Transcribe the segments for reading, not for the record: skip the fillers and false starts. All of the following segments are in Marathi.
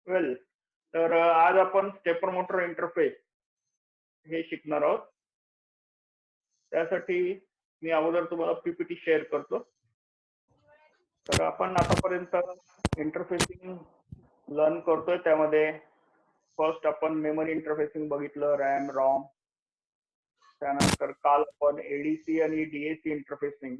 वेल, तर आज आपण स्टेपर मोटर इंटरफेस हे शिकणार आहोत. त्यासाठी मी अगोदर तुम्हाला पीपीटी शेअर करतो. तर आपण आतापर्यंत इंटरफेसिंग लर्न करतोय. त्यामध्ये फर्स्ट आपण मेमरी इंटरफेसिंग बघितलं, रॅम, रॉम. त्यानंतर काल आपण एडीसी आणि DAC interfacing.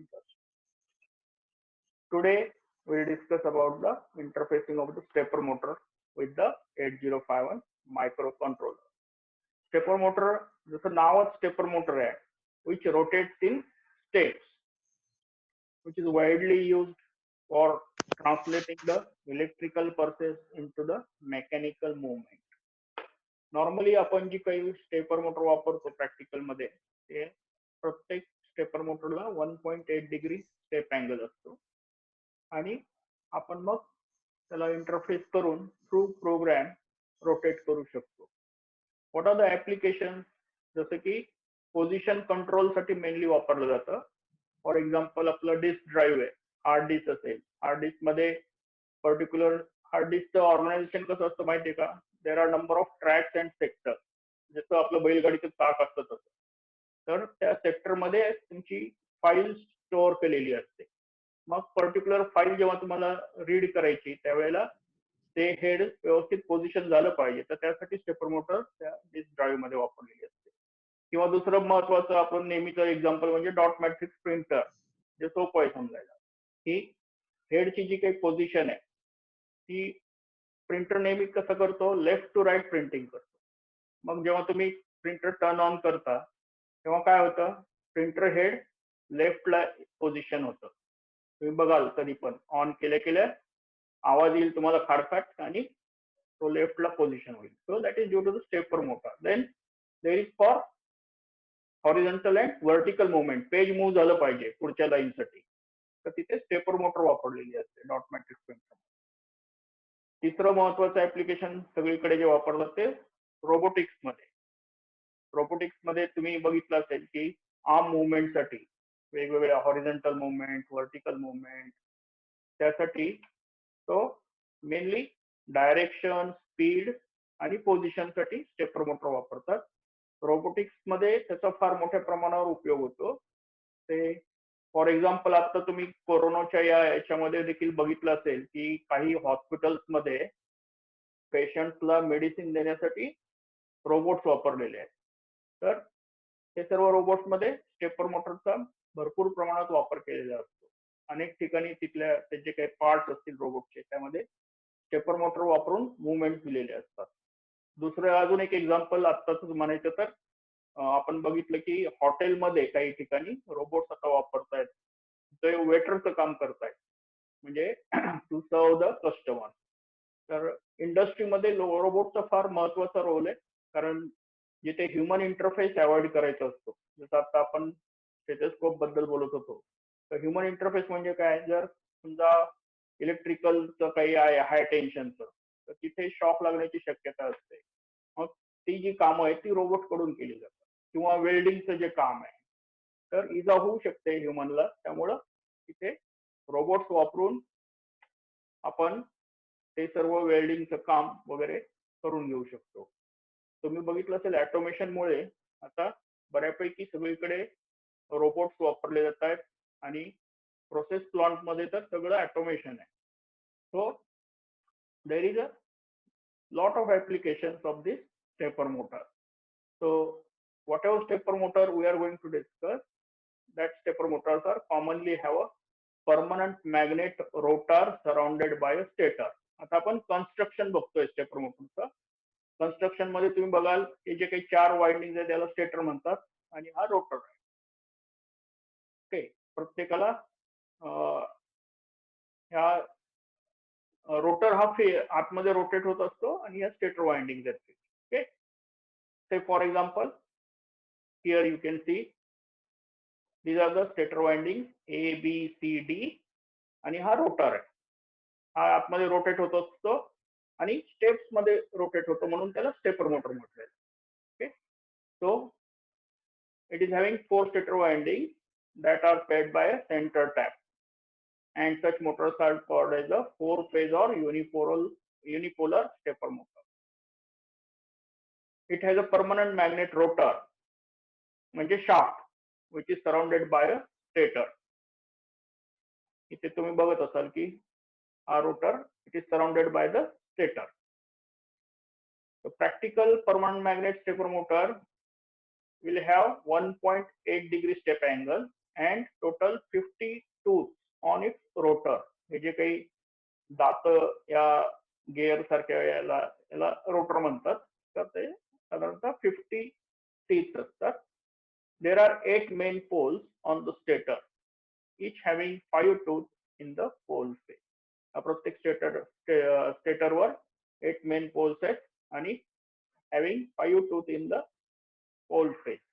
Today we'll discuss about the interfacing of the stepper motor with the 8051 microcontroller. Stepper motor, जसं नावच stepper motor आहे, which rotates in steps, which is widely used for translating the electrical pulses into the mechanical movement. Normally आपण जी काही स्टेपर मोटर वापरतो प्रॅक्टिकल मध्ये, ते प्रत्येक स्टेपर मोटरला 1.8 डिग्री स्टेप अँगल असतो आणि आपण मग त्याला इंटरफेस करून थ्रू प्रोग्राम रोटेट करू शकतो. What are the application? जसं की पोझिशन कंट्रोल साठी मेनली वापरलं जातं. फॉर एक्झाम्पल आपलं डिस्क ड्राईव्ह आहे, हार्ड डिस्क असेल, हार्ड डिस्क मध्ये पर्टिक्युलर हार्ड डिस्कचं ऑर्गनायझेशन कसं असतं माहितीये का? There are number of tracks and sector, जसं आपलं बैलगाडीचं चाक असतं तसं. तर त्या सेक्टरमध्ये तुमची फाईल स्टोअर केलेली असते. मग पर्टिक्युलर फाईल जेव्हा तुम्हाला रीड करायची त्यावेळेला ते हेड व्यवस्थित पोझिशन झालं पाहिजे, तर त्यासाठी स्टेपर मोटर त्या डिस्क ड्राईव्ह मध्ये वापरलेली असते. किंवा दुसरं महत्वाचं आपण नेहमीचं एक्झाम्पल म्हणजे डॉट मॅट्रिक्स प्रिंटर, जे सोपं आहे समजायला. ही हेडची जी काही पोझिशन आहे ती प्रिंटर नेहमी कसं करतो, लेफ्ट टू राईट प्रिंटिंग करतो. मग जेव्हा तुम्ही प्रिंटर टर्न ऑन करता तेव्हा काय होतं, प्रिंटर हेड लेफ्टला पोझिशन होतं. तुम्ही बघाल कधी पण ऑन केल्या केल्या आवाज येईल तुम्हाला खाडखाट आणि तो लेफ्टला पोझिशन होईल. So that is due to the stepper motor. Then there is for horizontal and vertical movement, page move झालं पाहिजे पुढच्या लाईनसाठी, तर तिथे स्टेपर मोटर वापरलेली असते डॉट मॅट्रिक्स प्रिंटर. तिसरं महत्वाचं ऍप्लिकेशन सगळीकडे जे वापरलं ते रोबोटिक्स मध्ये. रोबोटिक्स मध्ये तुम्ही बघितलं असेल की आर्म मुवमेंटसाठी वेगवेगळ्या हॉरिझॉन्टल मुवमेंट, व्हर्टिकल मुवमेंट, त्यासाठी तो मेनली डायरेक्शन, स्पीड आणि पोझिशन साठी स्टेपर मोटर वापरतात. रोबोटिक्स मध्ये त्याचा फार मोठ्या प्रमाणावर उपयोग होतो. ते फॉर एक्झाम्पल आता तुम्ही कोरोनाच्या याच्यामध्ये देखील बघितलं असेल की काही हॉस्पिटल्स मध्ये पेशंटला मेडिसिन देण्यासाठी रोबोट्स वापरलेले आहेत. तर हे सर्व रोबोट्स मध्ये स्टेपर मोटरचा भरपूर प्रमाणात वापर केलेला असतो. अनेक ठिकाणी तिथल्या त्याचे काही पार्ट्स असतील रोबोटचे, त्यामध्ये स्टेपर मोटर वापरून मुवमेंट दिलेले असतात. दुसरं अजून एक एक्झाम्पल आत्ताच म्हणायचं तर आपण बघितलं की हॉटेलमध्ये काही ठिकाणी रोबोट्स आता वापरतायत, ते वेटरचं काम करतायत, म्हणजे टू सर्व द कस्टमर. तर इंडस्ट्रीमध्ये रोबोटचा फार महत्वाचा रोल आहे, कारण जिथे ह्युमन इंटरफेस अवॉइड करायचा असतो. जसं आता आपण स्टेथोस्कोप बद्दल बोलत होतो, तर ह्युमन इंटरफेस म्हणजे काय, जर समजा इलेक्ट्रिकलचं काही आहे हाय टेन्शनचं, तर तिथे शॉक लागण्याची शक्यता असते. मग ती जी कामं आहेत ती रोबोट कडून केली जातात. किंवा वेल्डिंगचं जे काम आहे, तर इजा होऊ शकते ह्युमनला, त्यामुळं तिथे रोबोट्स वापरून आपण ते सर्व वेल्डिंगचं काम वगैरे करून घेऊ शकतो. तुम्ही बघितलं असेल ऑटोमेशनमुळे आता बऱ्यापैकी सगळीकडे रोबोट्स वापरले जात आहेत आणि प्रोसेस प्लांट मध्ये तर सगळं ऑटोमेशन आहे. So there is a lot of applications of this stepper motor. So whatever stepper motor we are going to discuss, that stepper motors are commonly have a permanent magnet rotor surrounded by a stator. आता आपण कन्स्ट्रक्शन बघतोय स्टेपर मोटरचं. कन्स्ट्रक्शन मध्ये तुम्ही बघाल हे जे काही 4 वाइंडिंग आहे त्याला स्टेटर म्हणतात आणि हा रोटर आहे. ओके, प्रत्येकाला ह्या रोटर हा आतमध्ये रोटेट होत असतो आणि या स्टेटर वाइंडिंग आहेत. Okay, say for example here you can see these are the stator winding A, B, C, D आणि हा रोटर आहे. हा आतमध्ये रोटेट होत असतो आणि स्टेप्स मध्ये रोटेट होतो, म्हणून त्याला स्टेपर मोटर म्हटलं. Okay, so it is having 4 stator windings that are fed by a center tap, and such motors are called as a 4-phase or unipolar unipolar stepper motor. It has a permanent magnet rotor, म्हणजे shaft, which is surrounded by a stator. इथे तुम्ही बघत असाल की हा rotor, it is surrounded by the stator. The practical permanent magnet stepper motor will have 1.8 degree step angle and total 50 tooth on its rotor. हे जे काही दात या गेअर सारख्या याला रोटर म्हणतात, तर ते साधारणतः 50 टीथ असतात. There are 8 main poles on the stator, each having 5 tooth in the pole face. प्रत्येक स्टेटरवर 8 मेन पोल्स आहेत आणि having 5 tooth in the pole face.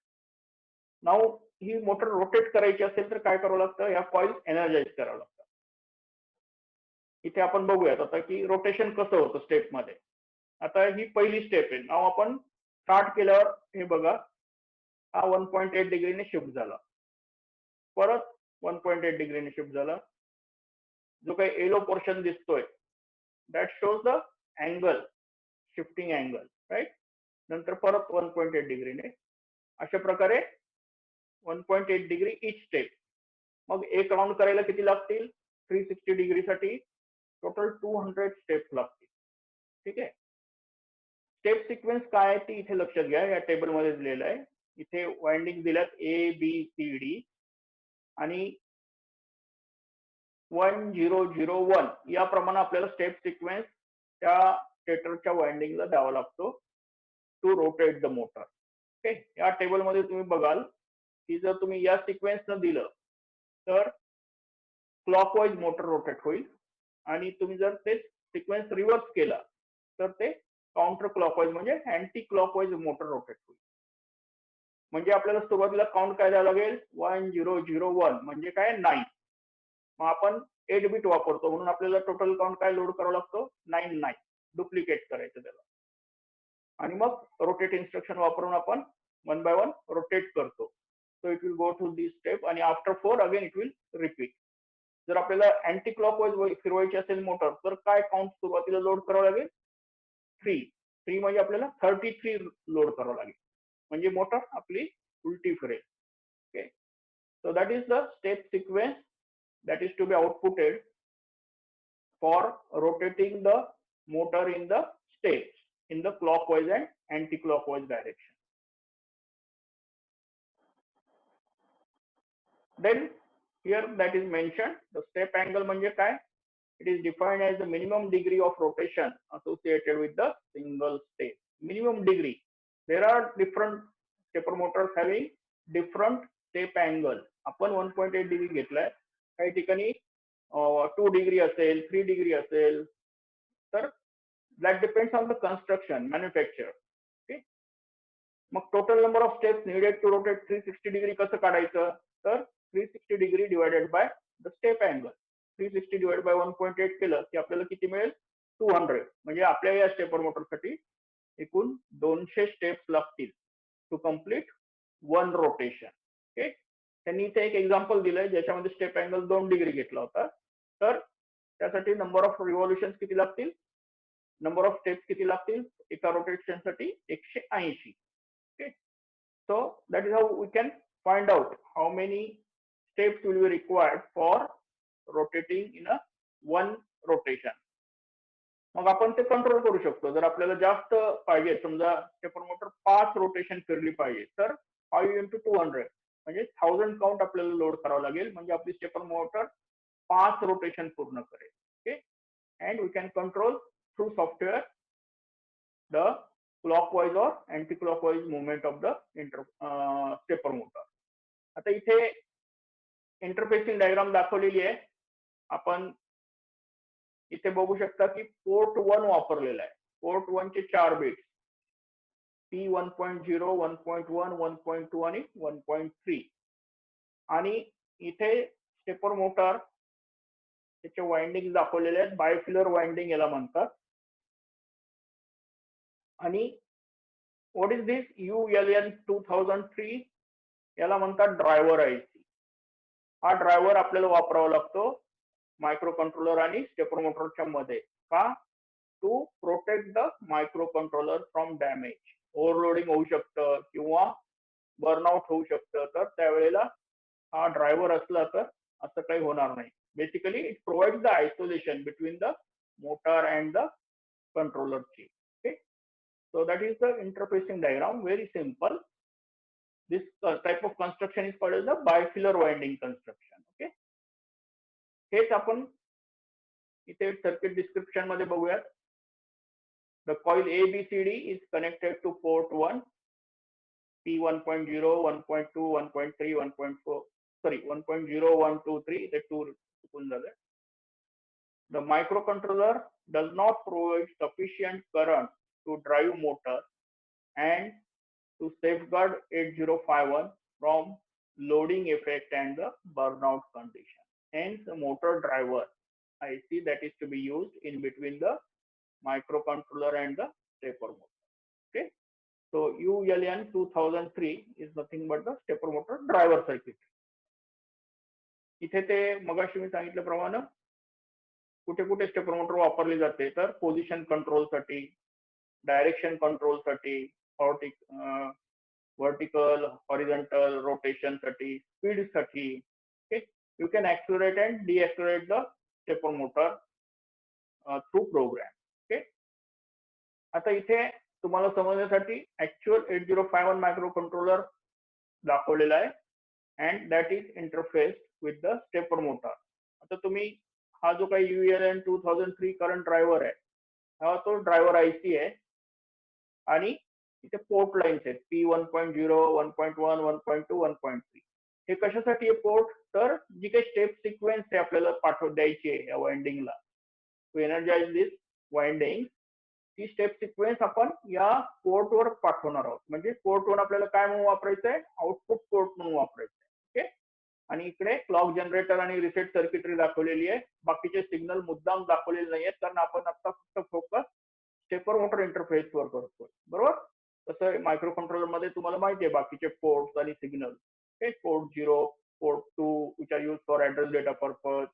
Now he motor rotate करायची असेल तर काय करावं लागतं, या कॉइल एनर्जाइज करावं लागतं. इथे आपण बघूयात आता की रोटेशन कसं होतं स्टेप मध्ये. आता ही पहिली स्टेप आहे. नाव आपण स्टार्ट केल्यावर हे बघा, हा 1.8 डिग्रीने शिफ्ट झाला, परत 1.8 डिग्रीने शिफ्ट झाला. जो काही येलो पोर्शन दिसतोय that shows the angle, shifting angle, right. नंतर परत 1.8 डिग्रीने, अशा प्रकारे 1.8 डिग्री इच स्टेप. मग एक राऊंड करायला किती लागतील, 360 डिग्री साठी टोटल 200 स्टेप्स लागतील. ठीक आहे. स्टेप सिक्वेन्स काय आहे ती इथे लक्षात घ्या, या टेबल मध्ये दिलेलं आहे. इथे वाइंडिंग दिल्यात ABCD आणि 1001 याप्रमाणे आपल्याला स्टेप सिक्वेन्स त्या स्टेटरच्या वाइंडिंगला द्यावा लागतो to rotate the motor. Okay. या टेबल मध्ये तुम्ही बघाल की जर तुम्ही या सिक्वेन्स न दिलं तर क्लॉकवाईज मोटर रोटेट होईल, आणि तुम्ही जर ते सिक्वेन्स रिव्हर्स केला तर ते काउंटर क्लॉकवाईज म्हणजे अँटी क्लॉकवाईज मोटर रोटेट होईल. म्हणजे आपल्याला सुरुवातीला काउंट काय द्यावं लागेल, 1001 म्हणजे काय 9. मग आपण 8 बिट वापरतो म्हणून आपल्याला टोटल काउंट काय लोड करावा लागतो, 9 डुप्लिकेट करायचं त्याला. आणि मग रोटेट इन्स्ट्रक्शन वापरून आपण 1 by 1 रोटेट करतो. So it will go through this step आणि after 4 again it will repeat. जर आपल्याला अँटी क्लॉकवाईज फिरवायची असेल मोटर तर काय काउंट सुरुवातीला लोड करावं लागेल, 3 म्हणजे आपल्याला 33 लोड करावं लागेल, म्हणजे मोटर आपली उलटी फिरेल. Okay. So that is the step sequence that is to be outputted for rotating the motor in the steps in the clockwise and anti-clockwise direction. Then here that is mentioned, the step angle म्हणजे काय, it is defined as the minimum degree of rotation associated with the single step. Minimum degree. There are different stepper motors having different step angle. आपण 1.8 डिग्री घेतलाय, काही ठिकाणी 2 डिग्री असेल, 3 डिग्री असेल, तर that depends on the construction, manufacture. Okay. मग total number of steps needed to rotate 360 degree कसं काढायचं, तर 360 degree divided by the step angle. 360 divide by 1.8 केलं की आपल्याला किती मिळेल, 200. म्हणजे आपल्या या स्टेपर मोटरसाठी एकूण 200 स्टेप्स लागतील टू कम्प्लीट 1 रोटेशन. ओके. त्यांनी इथे एक एक्झाम्पल दिलंय ज्याच्यामध्ये स्टेप अँगल 2 डिग्री घेतला होता, तर त्यासाठी नंबर ऑफ रिव्हॉल्युशन किती लागतील, नंबर ऑफ स्टेप्स किती लागतील एका रोटेशन साठी, 180. Okay. So that is how we can find out how many steps will be required for rotating in a 1 rotation. मग आपण ते कंट्रोल करू शकतो. जर आपल्याला जास्त पाहिजे, समजा स्टेपर मोटर 5 रोटेशन फिरली पाहिजे, तर 5 into 200 म्हणजे 1000 काउंट आपल्याला लोड करावं लागेल, म्हणजे आपली स्टेपर मोटर 5 रोटेशन पूर्ण करेल. Okay. And we can control through software the clockwise और anti clockwise movement of the stepper motor. आता इथे इंटरफेसिंग डायग्राम दाखवलेली आहे. आपण इथे बघू शकता की पोर्ट 1 वापरलेला आहे. पोर्ट 1 चे 4 बिट्स, P1.0, 1.1, 1.2 आणि 1.3. आणि इथे स्टेपर मोटर त्याचे वाइंडिंग दाखवलेले आहेत. बायफिलर वाइंडिंग याला म्हणतात. आणि व्हॉट इज दिस ULN 2003 याला म्हणतात ड्रायव्हर IC. हा ड्रायव्हर आपल्याला वापरावा लागतो मायक्रो कंट्रोलर आणि स्टेपर मोटरच्या मध्ये. का, to protect the micro controller from damage. Overloading होऊ शकतं किंवा बर्नआउट होऊ शकतं, तर त्यावेळेला हा ड्रायव्हर असला तर असं काही होणार नाही. Basically it provides the isolation between the motor and the controller chip. Okay, so that is the interfacing diagram. Very simple. This type of construction is called as the bifilar winding construction. Okay, हेच आपण इथे सर्किट डिस्क्रिप्शन मध्ये बघूयात. The coil ABCD is connected to port 1, P1.0, 1.2, 1.3, 1.4, sorry, 1.0, 1, 2, 3, the two चुकून झाले. The microcontroller does not provide sufficient current to drive motor and to safeguard 8051 from loading effect and the burnout condition. Hence, the motor driver IC that is to be used in between the microcontroller and the stepper motor. Okay, so ULN 2003 is nothing but the stepper motor driver circuit. इथे ते मगाशी मी सांगितल्याप्रमाणे कुठे कुठे स्टेपर मोटर वापरली जाते, तर पोझिशन कंट्रोलसाठी, डायरेक्शन कंट्रोलसाठी, वर्टिकल हॉरिझॉन्टल रोटेशनसाठी, स्पीडसाठी. Okay, you can accelerate and decelerate the stepper motor through program. Okay, आता इथे तुम्हाला समजण्यासाठी ऍक्च्युअल 8051 मायक्रो कंट्रोलर दाखवलेला आहे and that is interface with the stepper motor. आता तुम्ही हा जो काही ULN 2003 करंट ड्रायव्हर आहे, हा तो ड्रायव्हर IC आहे आणि इथे पोर्ट लाईन्स आहेत P1.0, 1.1, 1.2, 1.3. हे कशासाठी आहे पोर्ट, तर जी काही स्टेप सिक्वेन्स आहे आपल्याला द्यायची आहे या वाइंडिंगला, टू एनर्जाइज दिस वाइंडिंग, ती स्टेप सिक्वेन्स आपण या पोर्टवर पाठवणार आहोत. म्हणजे पोर्टवर आपल्याला काय म्हणून वापरायचं आहे, आउटपुट पोर्ट म्हणून वापरायचं आहे. ओके, आणि इकडे क्लॉक जनरेटर आणि रिसेट सर्किटरी दाखवलेली आहे. बाकीचे सिग्नल मुद्दाम दाखवलेले नाही आहेत, कारण आपण आता फक्त फोकस स्टेपर मोटर इंटरफेसवर करतोय. बरोबर, तसं मायक्रो कंट्रोलर मध्ये तुम्हाला माहिती आहे बाकीचे पोर्ट्स आणि signal. Okay, port 0, port 2 which are use for address data purpose,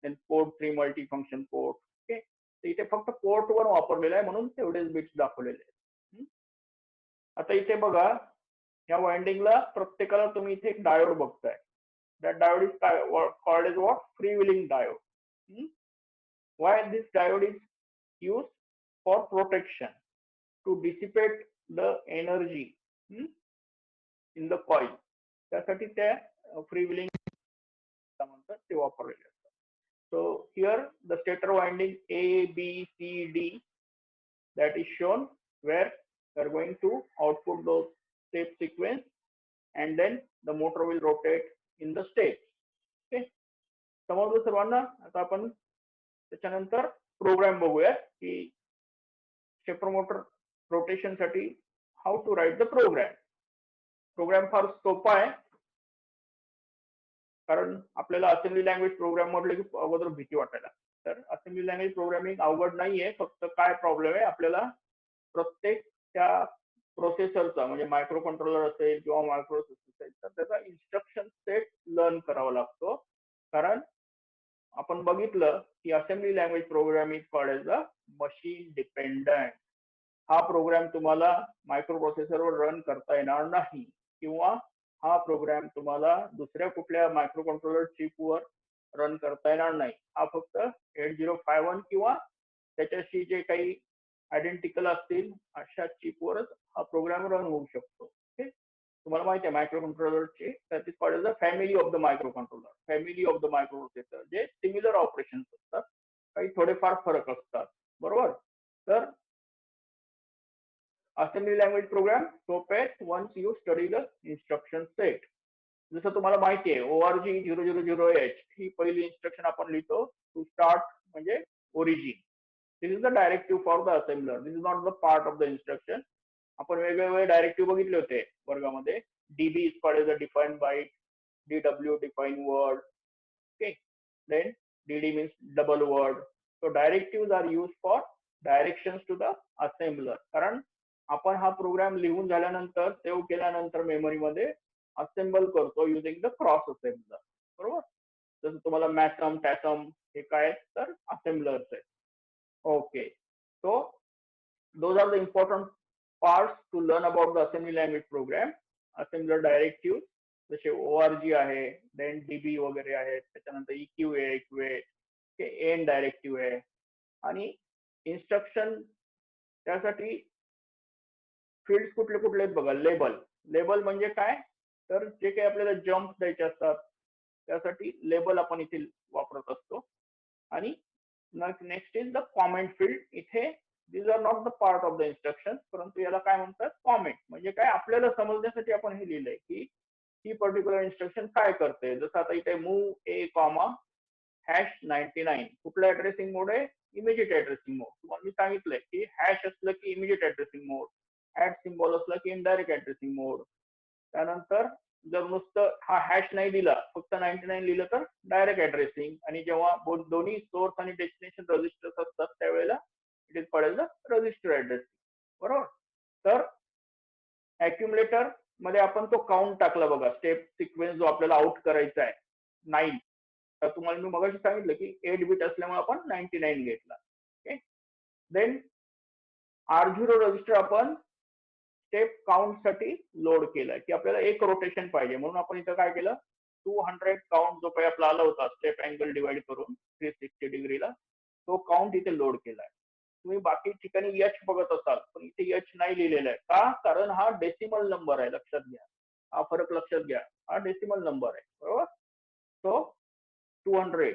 then port 3 multi function port. Okay, तर इथे फक्त पोर्ट 1 वापरलेला आहे म्हणून तेवढेच बिट्स दाखवलेले आहेत. आता इथे बघा, या वाइंडिंगला प्रत्येकाला तुम्ही इथे एक डायोड बघताय. That diode is called as what? Freewheeling diode. Why this diode is used? For protection, to dissipate the energy in the coil. त्यासाठी त्या freewheeling म्हणतात ते वापरलेले असतात. So here the stator winding A, B, C, D that is shown, where we are going to output those step sequence and then the motor will rotate in the state. Okay, समजलं सर्वांना. आता आपण त्याच्यानंतर प्रोग्राम बघूया की स्टेपर मोटर रोटेशन साठी how to write the program. Program फार सोपा आहे, कारण आपल्याला असेंब्ली लँग्वेज प्रोग्राम म्हटलं की अगोदर भीती वाटायला. तर असेंब्ली लँग्वेज प्रोग्रामिंग अवघड नाहीये. फक्त काय प्रॉब्लेम आहे, आपल्याला प्रत्येक त्या प्रोसेसरचा, म्हणजे मायक्रो कंट्रोलर असेल किंवा मायक्रो असेल, तर त्याचा इन्स्ट्रक्शन सेट लर्न करावा लागतो. कारण आपण बघितलं की assembly language program is called as the machine dependent. हा प्रोग्राम तुम्हाला मायक्रो प्रोसेसरवर रन करता येणार नाही, किंवा हा प्रोग्राम तुम्हाला दुसऱ्या कुठल्या मायक्रो कंट्रोलर चिपवर रन करता येणार नाही. हा फक्त 8051 किंवा त्याच्याशी जे काही आयडेंटिकल असतील अशा चिपवरच हा प्रोग्राम रन होऊ शकतो. ओके, तुम्हाला माहिती आहे मायक्रो कंट्रोलरची, that is called as the family of the micro controller, family of the microprocessor, जे सिमिलर ऑपरेशन्स असतात, काही थोडेफार फरक असतात. बरोबर, तर असेंब्ली लँग्वेज प्रोग्राम सोपे आहेत once you study the instruction set. जसं तुम्हाला माहिती आहे ORG 000H ही पहिली इन्स्ट्रक्शन आपण लिहितो टू स्टार्ट, म्हणजे origin. This is the directive for the assembler. This is not the part of the instruction. आपण वेगवेगळे डायरेक्टिव्ह बघितले होते वर्गामध्ये. DB is called as a define byte, DW define word. Okay, then DD means double word. So directive are use for directions to the assembler. कारण आपण हा प्रोग्राम लिहून झाल्यानंतर, सेव्ह केल्यानंतर मेमरीमध्ये असेंबल करतो युजिंग द क्रॉस असेंबलर. बरोबर, जसं तुम्हाला मॅथम, टॅथम हे काय तर असेंबलर्स आहेत. Okay, So those are the important parts to learn about the assembly language program. Assembler directives जसे ORG आहे, then DB वगैरे आहेत, त्याच्यानंतर EQ आहे, एंड डायरेक्टिव्ह आहे, आणि इन्स्ट्रक्शन त्यासाठी फील्ड्स कुठले कुठले आहेत बघा. लेबल म्हणजे काय, तर जे काही आपल्याला जम्प द्यायचे असतात त्यासाठी लेबल आपण इथे वापरत असतो. आणि next is the comment field. इथे these are not the part of the instruction, परंतु याला काय म्हणतात, कॉमेंट. म्हणजे काय, आपल्याला समजण्यासाठी आपण हे लिहिलंय की ही पर्टिक्युलर इन्स्ट्रक्शन काय करते. जसं आता इथे मूव ए कॉमा #99 कुठला ऍड्रेसिंग मोड आहे, इमिजिएट ऍड्रेसिंग मोड. तुम्हाला मी सांगितलंय की हॅश असलं की immediate addressing mode, at symbol असला की इनडायरेक्ट ऍड्रेसिंग मोड. त्यानंतर जर नुसतं हा हॅश नाही दिला, फक्त 99 लिहिलं तर डायरेक्ट ऍड्रेसिंग. आणि जेव्हा दोन्ही सोर्स आणि डेस्टिनेशन रजिस्टर्स असतात त्यावेळेला it is called as the register addressing. बरोबर. तर अॅक्युमुलेटर मध्ये आपण तो काउंट टाकला बघा, स्टेप सिक्वेन्स जो आपल्याला आउट करायचा आहे 9. तर तुम्हाला मी मगाशी सांगितलं की 8 बिट असल्यामुळे आपण 99 घेतला. ओके. देन R0 रजिस्टर आपण स्टेप काउंट साठी लोड केलाय की आपल्याला एक रोटेशन पाहिजे, म्हणून आपण इथं काय केलं, 200 काउंट जो काही आपला आला होता स्टेप अँगल डिवाइड करून 360 डिग्रीला, तो काउंट इथे लोड केलाय. तुम्ही बाकी ठिकाणी एच बघत असाल, पण इथे एच नाही लिहिलेला आहे. का? कारण हा डेसिमल नंबर आहे, लक्षात घ्या. हा फरक लक्षात घ्या, हा डेसिमल नंबर आहे. बरोबर. So 200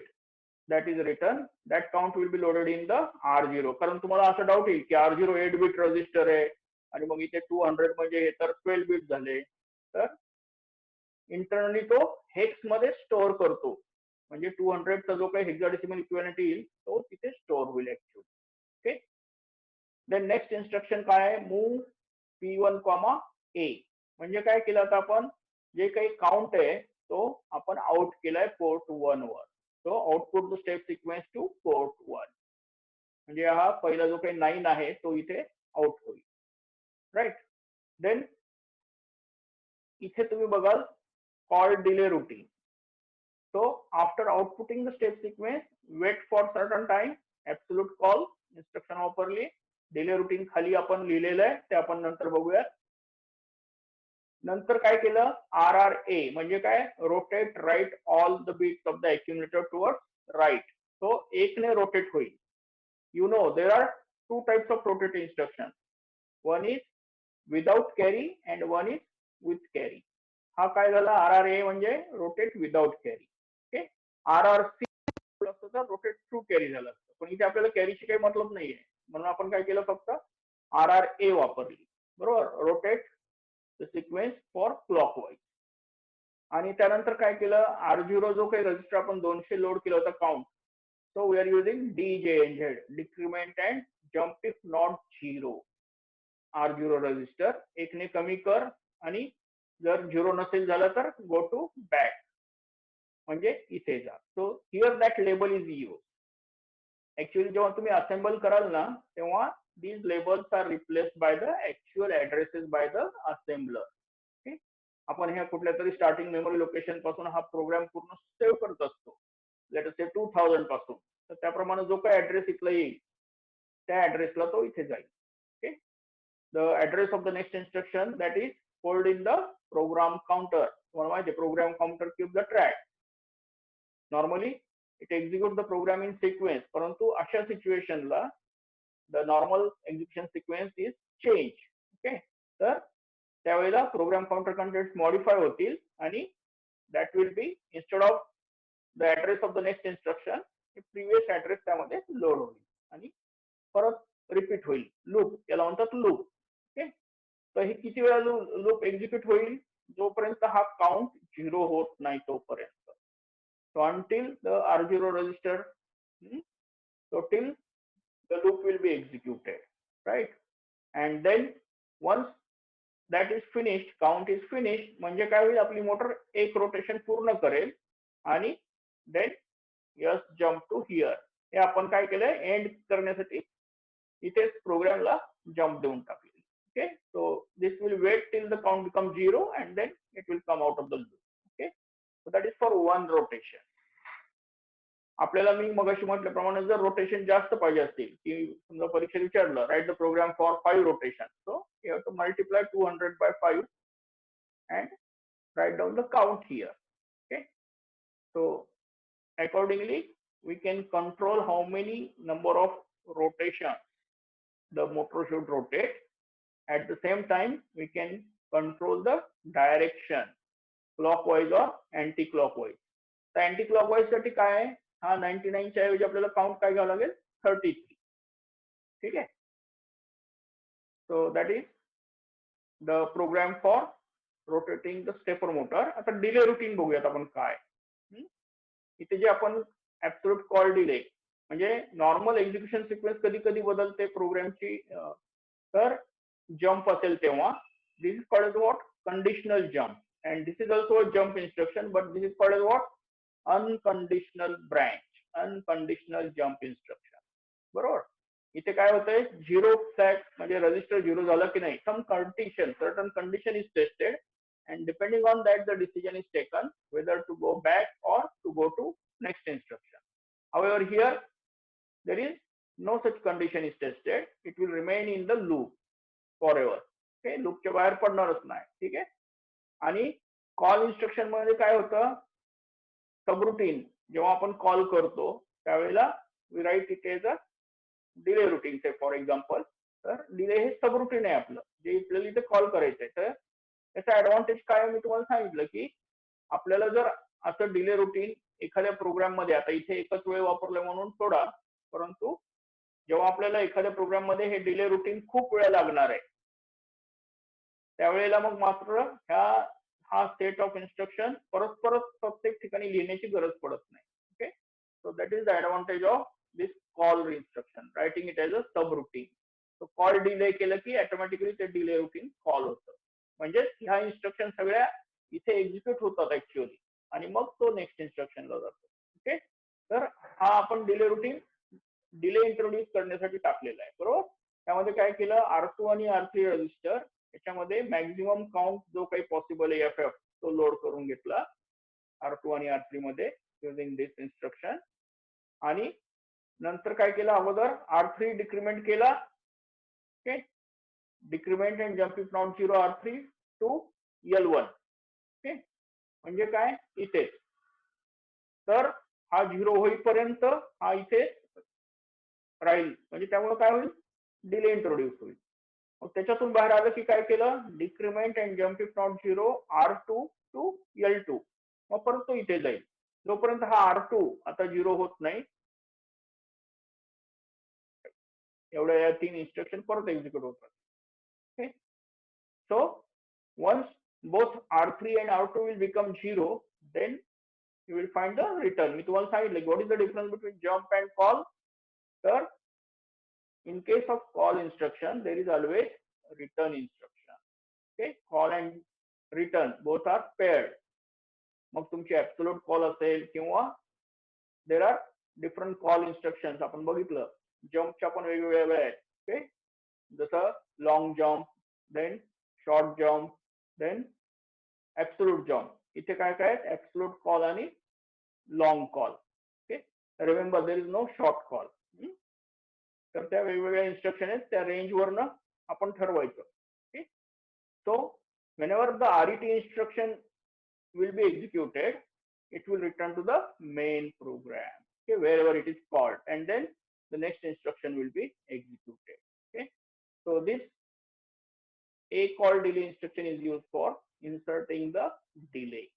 that is written, that count will be loaded in the R0. कारण तुम्हाला असं डाऊट येईल की R0 8 बिट रजिस्टर आहे आणि मग इथे 200 म्हणजे हे तर 12 बिट झाले. तर इंटरनली तो हेक्स मध्ये स्टोअर करतो, म्हणजे 200 चा जो काही हेक्साडेसिमल इक्विव्हॅलेंट येईल तो तिथे स्टोअर होईल actually. Okay. Then next instruction काय आहे, मूव P1 कॉमा ए. म्हणजे काय केलं आता आपण, जे काही काउंट आहे तो आपण आउट केलाय पोर्ट 1 वर. तो output the step sequence two port 1. म्हणजे हा पहिला जो काही 9 आहे तो इथे आउट होईल. राईट. देन इथे तुम्ही बघाल call delay routine. So after outputting the step sequence, wait for certain time, absolute call instruction वापरली. डिले रुटीन खाली आपण लिहिलेलं आहे, ते आपण नंतर बघूया. नंतर काय केलं, RRA म्हणजे काय, rotate right all the bits of the accumulator towards right. तो एकने रोटेट होईल. You know there are two types of rotate instruction. One is without carry and one is with carry. हा काय झाला, RRA म्हणजे rotate without carry. Okay. RRC असतं तर रोटेट थ्रू कॅरी झालं असतं, पण इथे आपल्याला कॅरीची काही मतलब नाहीये, म्हणून आपण काय केलं, फक्त RRA वापरली. बरोबर. Rotate the sequence for clockwise. आणि त्यानंतर काय केलं, R0 जो काही रजिस्टर आपण 200 लोड केला होता count, so we are using DJNZ, decrement and jump if not 0. R0 register एकने कमी कर, आणि जर 0 नसेल झालं तर गो टू बॅक, म्हणजे इथे जा. So here that label is use. Actually जेव्हा तुम्ही असेंबल कराल ना, तेव्हा these labels are replaced by the actual addresses by the assembler. Okay. आपण ह्या कुठल्या तरी स्टार्टिंग मेमरी लोकेशन पासून हा प्रोग्राम पूर्ण सेव्ह करत असतो, लेट अस से 2000 पासून. तर त्याप्रमाणे जो काही ऍड्रेस इथला येईल त्या ऍड्रेसला तो इथे जाईल. Okay. The address of the next instruction that is hold in the program counter. तुम्हाला माहिती आहे, program counter keep the track. Normally it execute the program in sequence, परंतु अशा सिच्युएशनला the normal execution sequence is change. Okay. तर त्यावेळेला प्रोग्राम काउंटर कंटेंट्स मॉडिफाय होतील आणि that will be instead of the address of the next instruction, previous address त्यामध्ये लोड होईल आणि परत रिपीट होईल. लूप, याला म्हणतात लूप. ओके. तर हे किती वेळा लूप एक्झिक्यूट होईल, जोपर्यंत हा काउंट 0 होत नाही तोपर्यंत. So until the R0 register, so till the loop will be executed, right? And then once that is finished, count is finished, म्हणजे काय होईल, आपली मोटर एक रोटेशन पूर्ण करेल आणि then just jump to here. हे आपण काय केलंय, एंड करण्यासाठी इथेच प्रोग्रामला जम्प देऊन टाकले. Okay. So this will wait till the count become 0 and then it will come out of the loop. Okay. So that is for one rotation. आपल्याला मी मगाशी म्हटल्याप्रमाणे जर रोटेशन जास्त पाहिजे असतील की समजा परीक्षेत विचारलं write the program for 5 rotation, so you have to multiply 200 by 5 and write down the count here. Okay, so accordingly we can control how many number of rotations the motor should rotate. At the same time we can control the direction clockwise or anti-clockwise. तर अँटी क्लॉकवाईज साठी काय आहे, हा 99 च्या ऐवजी आपल्याला काउंट काय घ्यावं लागेल, 33. ठीक आहे. So that is the program for rotating the stepper motor. आता डिले रुटीन बघूयात आपण काय. इथे जे आपण ऍब्सोल्यूट कॉल डिले म्हणजे नॉर्मल एक्झिक्युशन सिक्वेन्स कधी कधी बदलते प्रोग्रामची, तर जम्प असेल तेव्हा this is called as what, conditional jump. and this is also a jump instruction, but this is called as what, unconditional branch, unconditional jump instruction. बरोबर. इथे काय होतंय, झिरो फ्लॅग म्हणजे रजिस्टर झिरो झालं की नाही, some condition, certain condition is tested and depending on that the decision is taken whether to go back or to go to next instruction. However here there is no such condition is tested, it will remain in the loop forever. Okay, लूपच्या बाहेर पडणारच नाही. ठीक आहे. आणि कॉल इन्स्ट्रक्शन मध्ये काय होतं, सबरुटीन जेव्हा आपण कॉल करतो त्यावेळेला we write it as a delay routine. Say for example, तर डिले हे सबरुटीन आहे आपलं जे आपल्याला इथे कॉल करायचं आहे. तर त्याचा ऍडव्हान्टेज काय मी तुम्हाला सांगितलं की आपल्याला जर असं डिले रुटीन एखाद्या प्रोग्राम मध्ये, आता इथे एकच वेळ वापरलं म्हणून सोडा, परंतु जेव्हा आपल्याला एखाद्या प्रोग्राम मध्ये हे डिले रुटीन खूप वेळ लागणार आहे त्यावेळेला मग मात्र हा सेट ऑफ इन्स्ट्रक्शन परत परत प्रत्येक ठिकाणी लिहिण्याची गरज पडत नाही. Okay, so that is the advantage of this call instruction, writing it as a sub routine. So call delay केलं की ऑटोमॅटिकली ते डिले रुटीन कॉल होतं. म्हणजे ह्या इन्स्ट्रक्शन सगळ्या इथे एक्झिक्यूट होतात ऍक्च्युअली आणि मग तो नेक्स्ट इन्स्ट्रक्शनला जातो. ओके, तर हा आपण डिले रुटीन डिले इंट्रोड्यूस करण्यासाठी टाकलेला आहे. बरोबर. त्यामध्ये काय केलं, R2 आणि R3 रजिस्टर त्याच्यामध्ये मॅक्झिमम काउंट जो काही पॉसिबल आहे FF तो लोड करून घेतला R2 आणि R3 मध्ये युझिंग दिस इन्स्ट्रक्शन. आणि नंतर काय केलं, अगोदर R3 डिक्रीमेंट केला. Okay, decrement and jump if not 0 R3 to L1. Okay, म्हणजे काय इथे, तर हा 0 होईपर्यंत हा इथे राहील, म्हणजे त्यामुळे काय होईल, डिले इंट्रोड्यूस होईल. मग त्याच्यातून बाहेर आलं की काय केलं, decrement and jump if not 0 R2 to L2. मग परत तो इथे जाईल. जोपर्यंत हा R2 आता 0 होत नाही एवढ्या या 3 इन्स्ट्रक्शन परत एक्झिक्यूट होतात. Okay, so once both R3 and R2 will become 0, then you will find the return. मी तुम्हाला सांगितलं what is the difference between jump and call. तर in case of call instruction there is always return instruction. Okay, call and return both are paired. मग तुमची ऍब्सोल्यूट कॉल असेल किंवा there are different call instructions. आपण बघितलं जम्पच्या पण वेगवेगळ्या आहेत. ओके, जसं long jump, then short jump, then absolute jump. इथे काय काय आहेत, ऍब्सोल्यूट कॉल आणि long call. Okay, remember there is no short call. तर त्या वेगवेगळ्या इन्स्ट्रक्शन आहेत, त्या रेंजवरनं आपण ठरवायचं. Okay, so whenever the RET instruction will be executed, it will return to the main program. Okay, wherever it is called, and then the next instruction will be executed. Okay, so this A call delay instruction is used for inserting the delay.